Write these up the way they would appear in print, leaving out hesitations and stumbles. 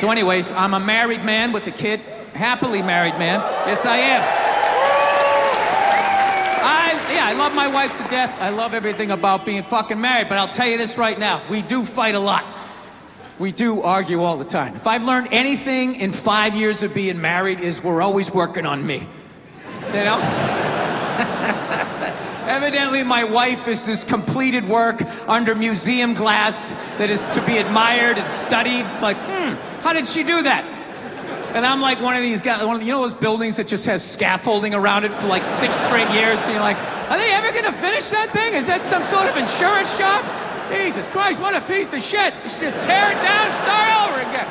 So anyways, I'm a married man with a kid. Happily married man. Yes, I am. I love my wife to death. I love everything about being fucking married, but I'll tell you this right now. We do fight a lot. We do argue all the time. If I've learned anything in 5 years of being married is we're always working on me. You know? Evidently, my wife is this completed work under museum glass that is to be admired and studied. Like, how did she do that? And I'm like one of these guys, you know those buildings that just has scaffolding around it for like 6 straight years? And you're like, are they ever gonna finish that thing? Is that some sort of insurance job? Jesus Christ, what a piece of shit. You should just tear it down and start over again.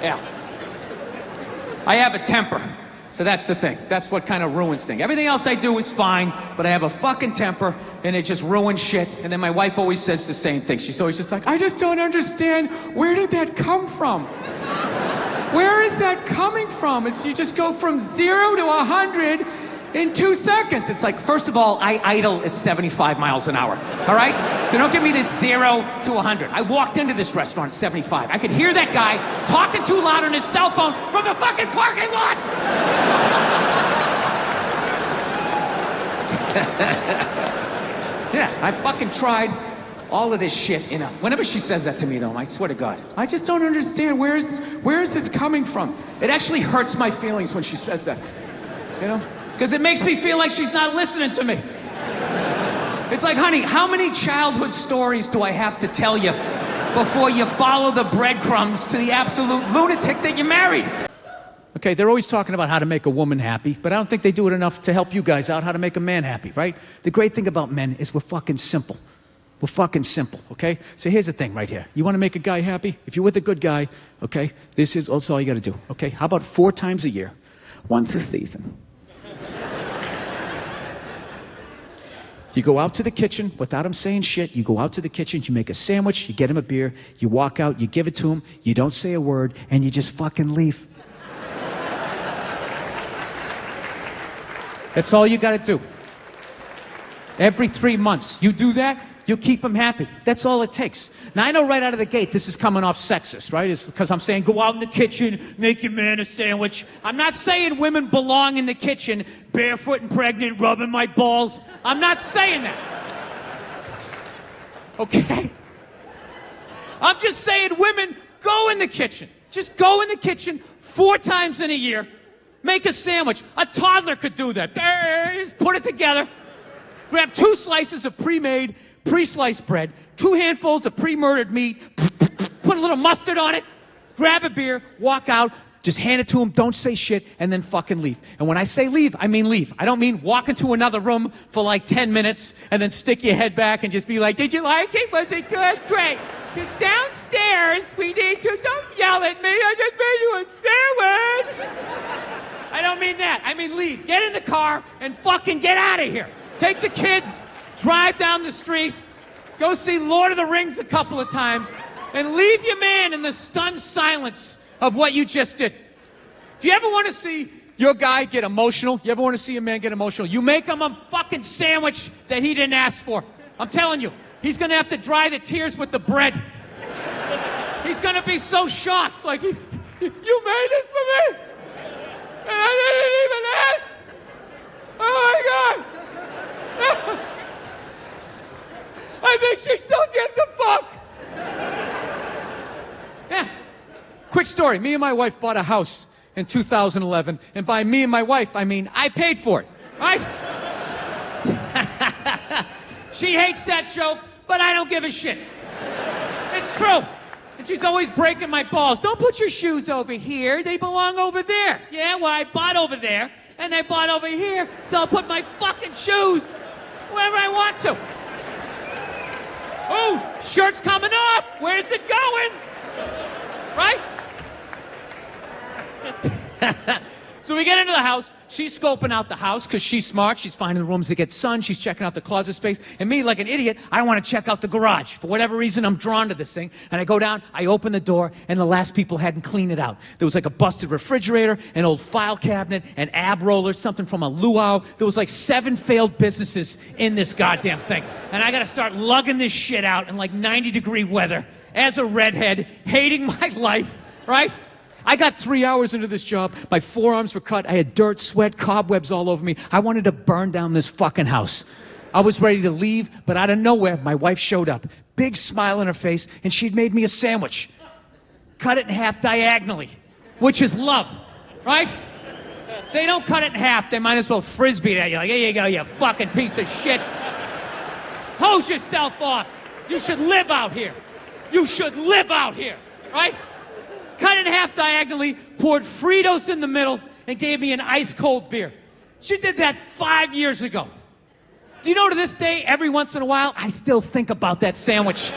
Yeah. I have a temper. So that's the thing. That's what kind of ruins things. Everything else I do is fine, but I have a fucking temper, and it just ruins shit. And then my wife always says the same thing. She's always just like, I just don't understand. Where did that come from? Where is that coming from? It's you just go from 0 to 100 in 2 seconds. It's like, first of all, I idle at 75 miles an hour, all right? So don't give me this 0 to 100. I walked into this restaurant at 75. I could hear that guy talking too loud on his cell phone from the fucking parking lot. Yeah, I fucking tried all of this shit enough. Whenever she says that to me, though, I swear to God, I just don't understand. Where is this coming from? It actually hurts my feelings when she says that, you know? Because it makes me feel like she's not listening to me. It's like, honey, how many childhood stories do I have to tell you before you follow the breadcrumbs to the absolute lunatic that you married? Okay, they're always talking about how to make a woman happy, but I don't think they do it enough to help you guys out how to make a man happy, right? The great thing about men is we're fucking simple. We're fucking simple, okay? So here's the thing right here. You want to make a guy happy? If you're with a good guy, okay, that's all you got to do, okay? How about 4 times a year? Once a season. You go out to the kitchen without him saying shit. You go out to the kitchen, you make a sandwich, you get him a beer, you walk out, you give it to him, you don't say a word, and you just fucking leave. That's all you got to do. Every 3 months, you do that, you'll keep him happy. That's all it takes. Now, I know right out of the gate this is coming off sexist, right? It's because I'm saying go out in the kitchen, make your man a sandwich. I'm not saying women belong in the kitchen, barefoot and pregnant, rubbing my balls. I'm not saying that. Okay? I'm just saying women, go in the kitchen. Just go in the kitchen 4 times in a year. Make a sandwich. A toddler could do that. Just put it together. Grab 2 slices of pre-made, pre-sliced bread, 2 handfuls of pre-murdered meat, put a little mustard on it, grab a beer, walk out, just hand it to him, don't say shit, and then fucking leave. And when I say leave, I mean leave. I don't mean walk into another room for like 10 minutes and then stick your head back and just be like, did you like it? Was it good? Great. Because downstairs, we need to, don't yell at me, I just made you a sandwich. I don't mean that. I mean leave. Get in the car and fucking get out of here. Take the kids, drive down the street, go see Lord of the Rings a couple of times, and leave your man in the stunned silence of what you just did. If you ever want to see your guy get emotional, you ever want to see a man get emotional, you make him a fucking sandwich that he didn't ask for. I'm telling you, he's going to have to dry the tears with the bread. He's going to be so shocked, like, you made this for me? And I didn't even ask? Oh my God! I think she still gives a fuck. Yeah. Quick story. Me and my wife bought a house in 2011. And by me and my wife, I mean I paid for it. Right? She hates that joke, but I don't give a shit. It's true. And she's always breaking my balls. Don't put your shoes over here. They belong over there. Yeah, well, I bought over there, and I bought over here, so I'll put my fucking shoes wherever I want to. Oh, shirt's coming off. Where's it going? Right? So we get into the house. She's scoping out the house because she's smart. She's finding the rooms that get sun. She's checking out the closet space. And me, like an idiot, I want to check out the garage. For whatever reason, I'm drawn to this thing. And I go down, I open the door, and the last people hadn't cleaned it out. There was like a busted refrigerator, an old file cabinet, an ab roller, something from a luau. There was like 7 failed businesses in this goddamn thing. And I got to start lugging this shit out in like 90-degree weather as a redhead, hating my life, right? I got 3 hours into this job. My forearms were cut. I had dirt, sweat, cobwebs all over me. I wanted to burn down this fucking house. I was ready to leave, but out of nowhere, my wife showed up. Big smile on her face, and she'd made me a sandwich. Cut it in half diagonally, which is love, right? They don't cut it in half. They might as well frisbee it at you. Like, here you go, you fucking piece of shit. Hose yourself off. You should live out here. You should live out here, right? Cut it in half diagonally, poured Fritos in the middle, and gave me an ice-cold beer. She did that 5 years ago. Do you know, to this day, every once in a while, I still think about that sandwich.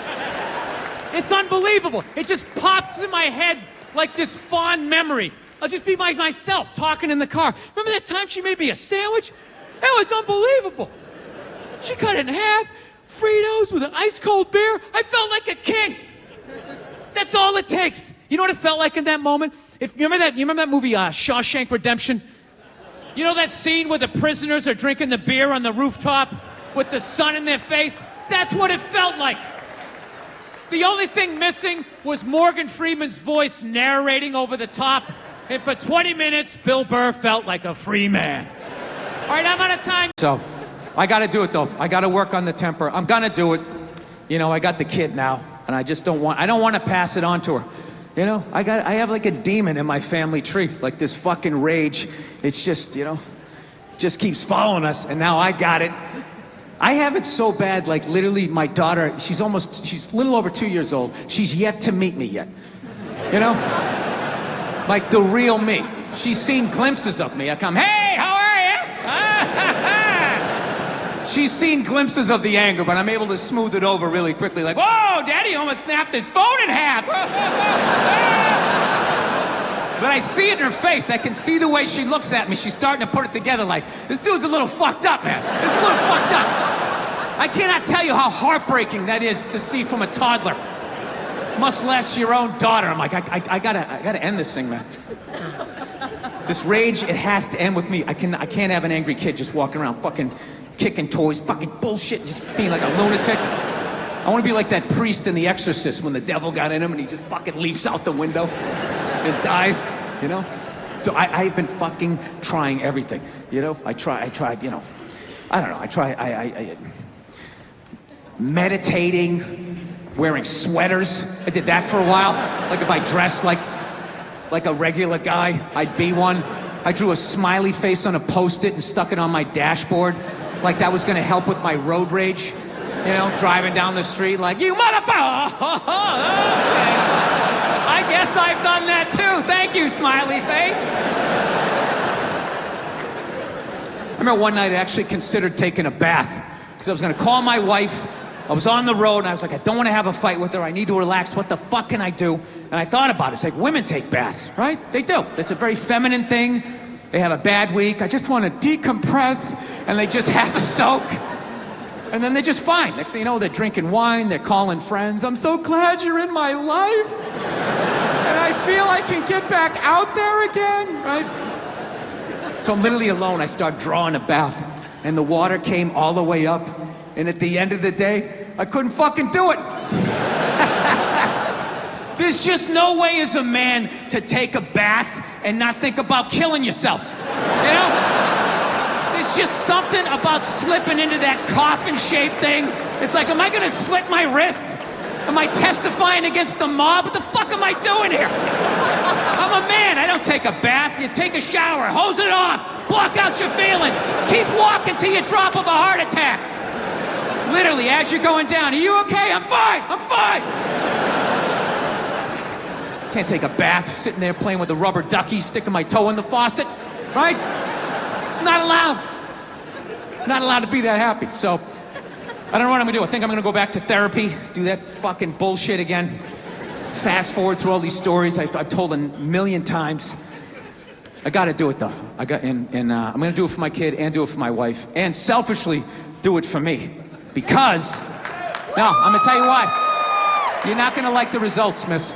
It's unbelievable. It just pops in my head like this fond memory. I'll just be myself talking in the car. Remember that time she made me a sandwich? That was unbelievable. She cut it in half, Fritos with an ice-cold beer. I felt like a king. That's all it takes. You know what it felt like in that moment? You remember that movie, Shawshank Redemption? You know that scene where the prisoners are drinking the beer on the rooftop with the sun in their face? That's what it felt like. The only thing missing was Morgan Freeman's voice narrating over the top. And for 20 minutes, Bill Burr felt like a free man. All right, I'm out of time. So, I gotta do it though. I gotta work on the temper. I'm gonna do it. You know, I got the kid now, and I don't want to pass it on to her. You know, I have like a demon in my family tree, like this fucking rage. It's just, you know, just keeps following us, and now I got it. I have it so bad, like literally my daughter, she's a little over 2 years old. She's yet to meet me yet. You know? Like the real me. She's seen glimpses of me. I come, hey, how are you? She's seen glimpses of the anger, but I'm able to smooth it over really quickly. Like, whoa, Daddy almost snapped his phone in half. But I see it in her face. I can see the way she looks at me. She's starting to put it together like, this dude's a little fucked up, man. This is a little fucked up. I cannot tell you how heartbreaking that is to see from a toddler. Much less your own daughter. I'm like, I gotta end this thing, man. This rage, it has to end with me. I can't have an angry kid just walking around fucking kicking toys, fucking bullshit, just being like a lunatic. I want to be like that priest in The Exorcist when the devil got in him and he just fucking leaps out the window and dies, you know? So I've been fucking trying everything, you know? I tried, you know, I don't know, I meditating, wearing sweaters. I did that for a while. Like if I dressed like a regular guy, I'd be one. I drew a smiley face on a Post-it and stuck it on my dashboard. Like that was gonna help with my road rage. You know, driving down the street like, you motherfucker! I guess I've done that too. Thank you, smiley face. I remember one night I actually considered taking a bath because I was gonna call my wife. I was on the road and I was like, I don't want to have a fight with her. I need to relax. What the fuck can I do? And I thought about it. It's like women take baths, right? They do. It's a very feminine thing. They have a bad week. I just want to decompress, and they just have a soak. And then they're just fine. Next thing you know, they're drinking wine, they're calling friends. I'm so glad you're in my life. And I feel I can get back out there again, right? So I'm literally alone. I start drawing a bath, and the water came all the way up. And at the end of the day, I couldn't fucking do it. There's just no way as a man to take a bath and not think about killing yourself, you know? There's just something about slipping into that coffin-shaped thing. It's like, am I gonna slit my wrists? Am I testifying against the mob? What the fuck am I doing here? I'm a man, I don't take a bath. You take a shower, hose it off, block out your feelings. Keep walking till you drop of a heart attack. Literally, as you're going down, are you okay? I'm fine, I'm fine. Can't take a bath, sitting there playing with a rubber ducky, sticking my toe in the faucet, right? Not allowed. Not allowed to be that happy. So, I don't know what I'm gonna do. I think I'm gonna go back to therapy, do that fucking bullshit again. Fast forward through all these stories I've told a million times. I gotta do it though. I'm gonna do it for my kid and do it for my wife. And selfishly, do it for me. Because, no, I'm gonna tell you why. You're not gonna like the results, miss.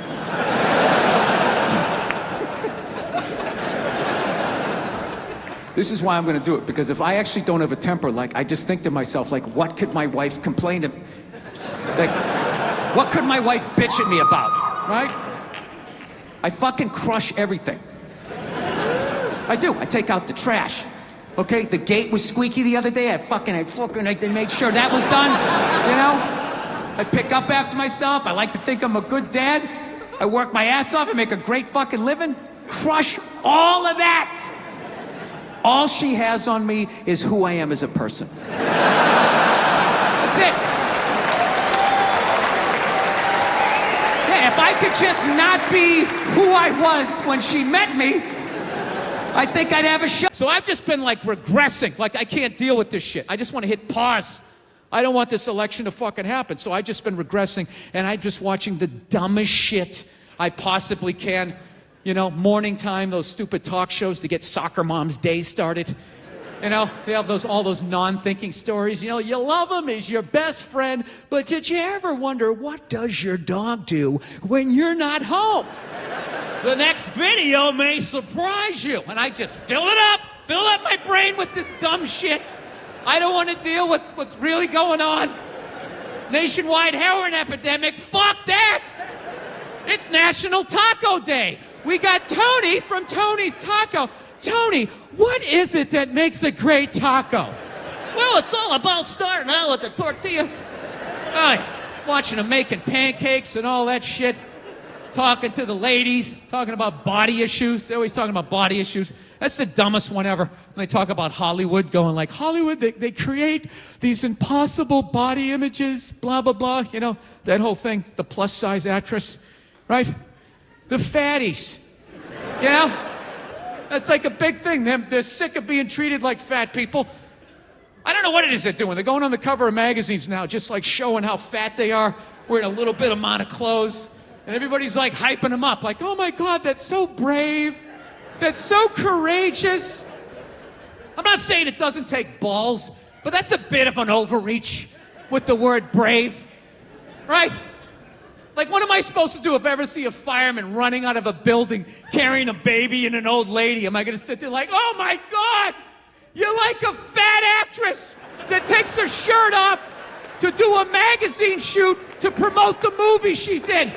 This is why I'm gonna do it, because if I actually don't have a temper, like, I just think to myself, like, what could my wife complain to me? Like, What could my wife bitch at me about, right? I fucking crush everything. I do. I take out the trash. Okay, the gate was squeaky the other day. I made sure that was done, you know? I pick up after myself. I like to think I'm a good dad. I work my ass off. I make a great fucking living. Crush all of that. All she has on me is who I am as a person. That's it. Yeah, if I could just not be who I was when she met me, I think I'd have a show. So I've just been like regressing. Like I can't deal with this shit. I just want to hit pause. I don't want this election to fucking happen. So I've just been regressing and I'm just watching the dumbest shit I possibly can. You know, morning time, those stupid talk shows to get soccer mom's day started. You know, they have all those non-thinking stories. You know, you love him, he's your best friend, but did you ever wonder what does your dog do when you're not home? The next video may surprise you. And I just fill up my brain with this dumb shit. I don't want to deal with what's really going on. Nationwide heroin epidemic, fuck that. It's National Taco Day. We got Tony from Tony's Taco. Tony, what is it that makes a great taco? Well, it's all about starting out with the tortilla. Watching them making pancakes and all that shit. Talking to the ladies, talking about body issues. They're always talking about body issues. That's the dumbest one ever. When they talk about Hollywood, going like, Hollywood, they create these impossible body images, blah, blah, blah. You know, that whole thing, the plus-size actress, right? The fatties, you know? That's like a big thing. They're sick of being treated like fat people. I don't know what it is they're doing. They're going on the cover of magazines now, just like showing how fat they are, wearing a little bit amount of clothes. And everybody's like hyping them up, like, oh my God, that's so brave. That's so courageous. I'm not saying it doesn't take balls, but that's a bit of an overreach with the word brave, right? Like, what am I supposed to do if I ever see a fireman running out of a building carrying a baby and an old lady? Am I going to sit there like, oh my God, you're like a fat actress that takes her shirt off to do a magazine shoot to promote the movie she's in?